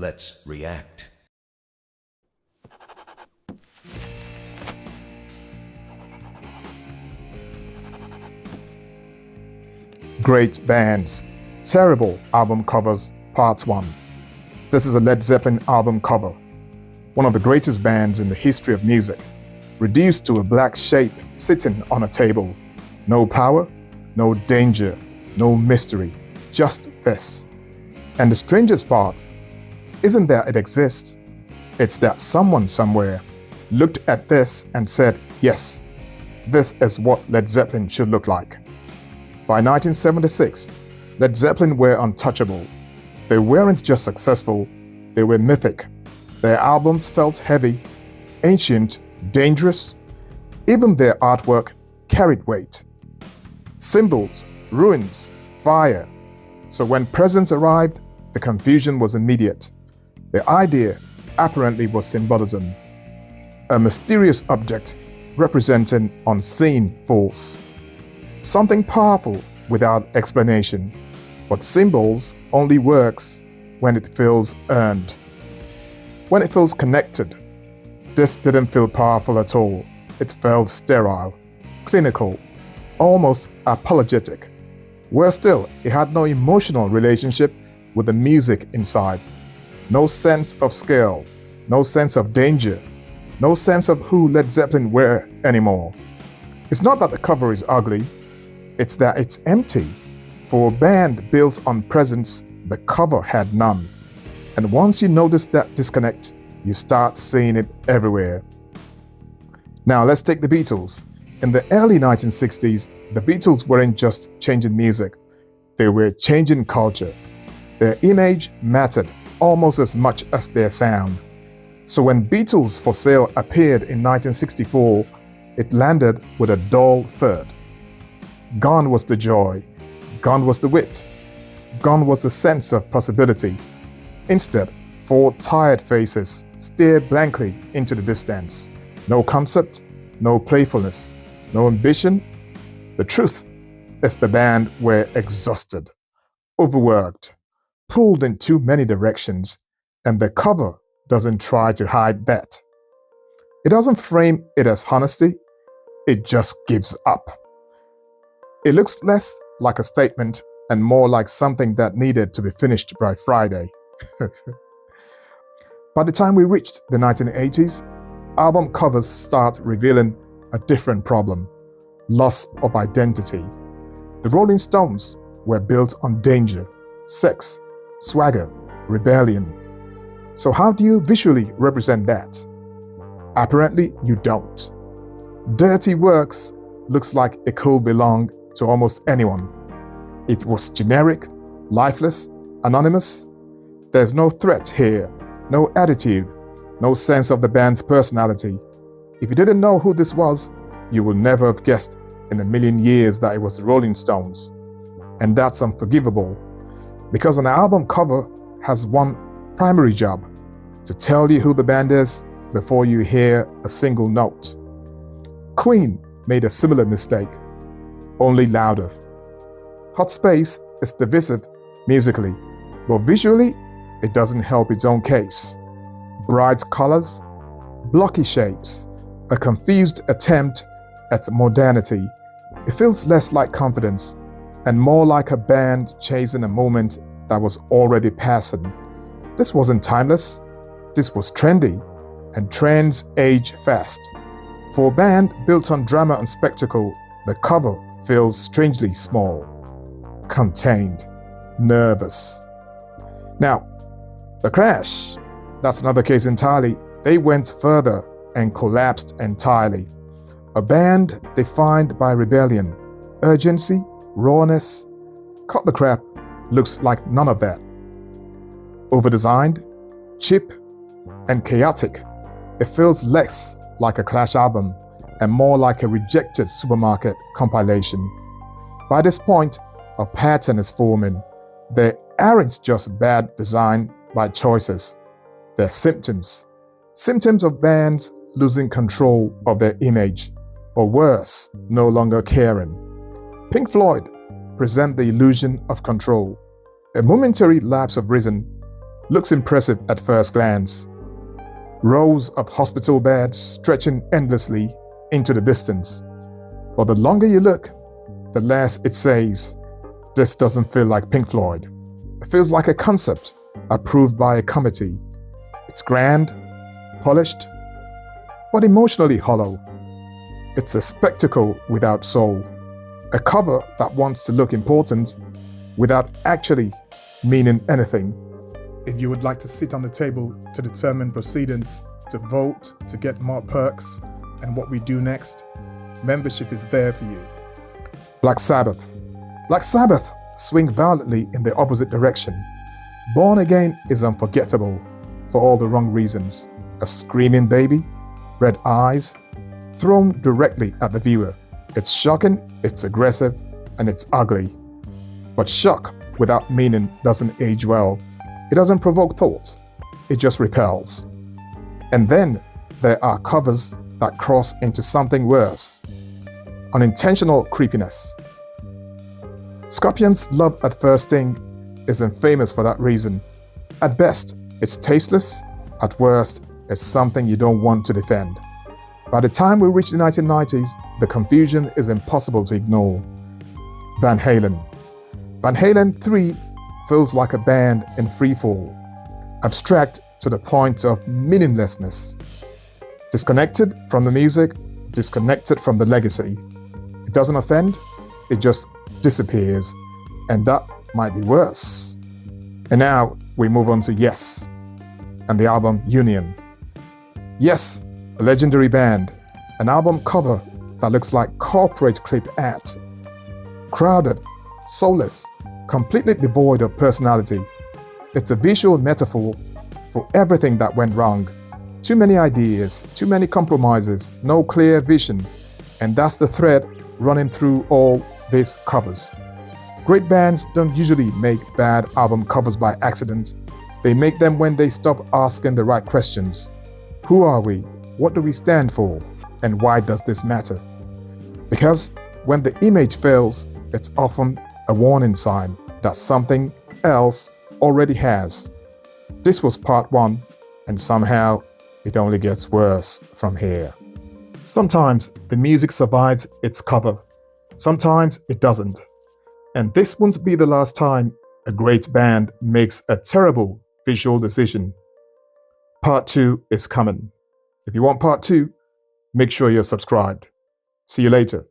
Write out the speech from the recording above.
Let's react. Great bands, terrible album covers, part 1. This is a Led Zeppelin album cover, one of the greatest bands in the history of music, reduced to a black shape sitting on a table. No power, no danger, no mystery, just this. And the strangest part isn't that it exists, it's that someone somewhere looked at this and said, yes, this is what Led Zeppelin should look like. By 1976, Led Zeppelin were untouchable. They weren't just successful, they were mythic. Their albums felt heavy, ancient, dangerous. Even their artwork carried weight. Symbols, ruins, fire. So when presents arrived, the confusion was immediate. The idea apparently was symbolism, a mysterious object representing unseen force. Something powerful without explanation, but symbols only works when it feels earned. When it feels connected. This didn't feel powerful at all. It felt sterile, clinical, almost apologetic. Worse still, it had no emotional relationship with the music inside. No sense of scale, no sense of danger, no sense of who Led Zeppelin were anymore. It's not that the cover is ugly, it's that it's empty. For a band built on presence, the cover had none. And once you notice that disconnect, you start seeing it everywhere. Now let's take the Beatles. In the early 1960s, the Beatles weren't just changing music, they were changing culture. Their image mattered almost as much as their sound. So when Beatles for Sale appeared in 1964, it landed with a dull third. Gone was the joy, gone was the wit, gone was the sense of possibility. Instead, 4 tired faces stared blankly into the distance. No concept, no playfulness, no ambition. The truth is the band were exhausted, overworked, pulled in too many directions, and the cover doesn't try to hide that. It doesn't frame it as honesty, it just gives up. It looks less like a statement and more like something that needed to be finished by Friday. By the time we reached the 1980s, album covers start revealing a different problem: loss of identity. The Rolling Stones were built on danger, sex, swagger, rebellion. So how do you visually represent that? Apparently you don't. Dirty Works looks like it could belong to almost anyone. It was generic, lifeless, anonymous. There's no threat here, no attitude, no sense of the band's personality. If you didn't know who this was, you would never have guessed in a million years that it was the Rolling Stones. And that's unforgivable, because an album cover has one primary job: to tell you who the band is before you hear a single note. Queen made a similar mistake, only louder. Hot Space is divisive musically, but visually, it doesn't help its own case. Bright colors, blocky shapes, a confused attempt at modernity. It feels less like confidence and more like a band chasing a moment that was already passing. This wasn't timeless, this was trendy, and trends age fast. For a band built on drama and spectacle, the cover feels strangely small, contained, nervous. Now, The Clash, that's another case entirely. They went further and collapsed entirely. A band defined by rebellion, urgency, rawness. Cut the Crap looks like none of that. Overdesigned, cheap, and chaotic, it feels less like a Clash album and more like a rejected supermarket compilation. By this point, a pattern is forming. They aren't just bad design by choices. They're symptoms. Symptoms of bands losing control of their image, or worse, no longer caring. Pink Floyd present the illusion of control. A momentary lapse of reason, Looks impressive at first glance. Rows of hospital beds stretching endlessly into the distance. But the longer you look, the less it says, this doesn't feel like Pink Floyd. It feels like a concept approved by a committee. It's grand, polished, but emotionally hollow. It's a spectacle without soul. A cover that wants to look important without actually meaning anything. If you would like to sit on the table to determine proceedings, to vote, to get more perks, and what we do next, membership is there for you. Black Sabbath. Black Sabbath swing violently in the opposite direction. Born Again is unforgettable for all the wrong reasons. A screaming baby, red eyes, thrown directly at the viewer. It's shocking, it's aggressive, and it's ugly. But shock without meaning doesn't age well. It doesn't provoke thought, it just repels. And then there are covers that cross into something worse. Unintentional creepiness. Scorpions' Love at First Sting isn't famous for that reason. At best, it's tasteless. At worst, it's something you don't want to defend. By the time we reach the 1990s, the confusion is impossible to ignore. Van Halen. Van Halen 3 feels like a band in freefall, abstract to the point of meaninglessness. Disconnected from the music, disconnected from the legacy. It doesn't offend, it just disappears, and that might be worse. And now we move on to Yes, and the album Union. Yes, a legendary band, an album cover that looks like corporate clip art. Crowded, soulless, completely devoid of personality. It's a visual metaphor for everything that went wrong. Too many ideas, too many compromises, no clear vision, and that's the thread running through all these covers. Great bands don't usually make bad album covers by accident. They make them when they stop asking the right questions. Who are we? What do we stand for? And why does this matter? Because when the image fails, it's often a warning sign that something else already has. This was part one, and somehow it only gets worse from here. Sometimes the music survives its cover, sometimes it doesn't. And this won't be the last time a great band makes a terrible visual decision. Part 2 is coming. If you want part 2, make sure you're subscribed. See you later.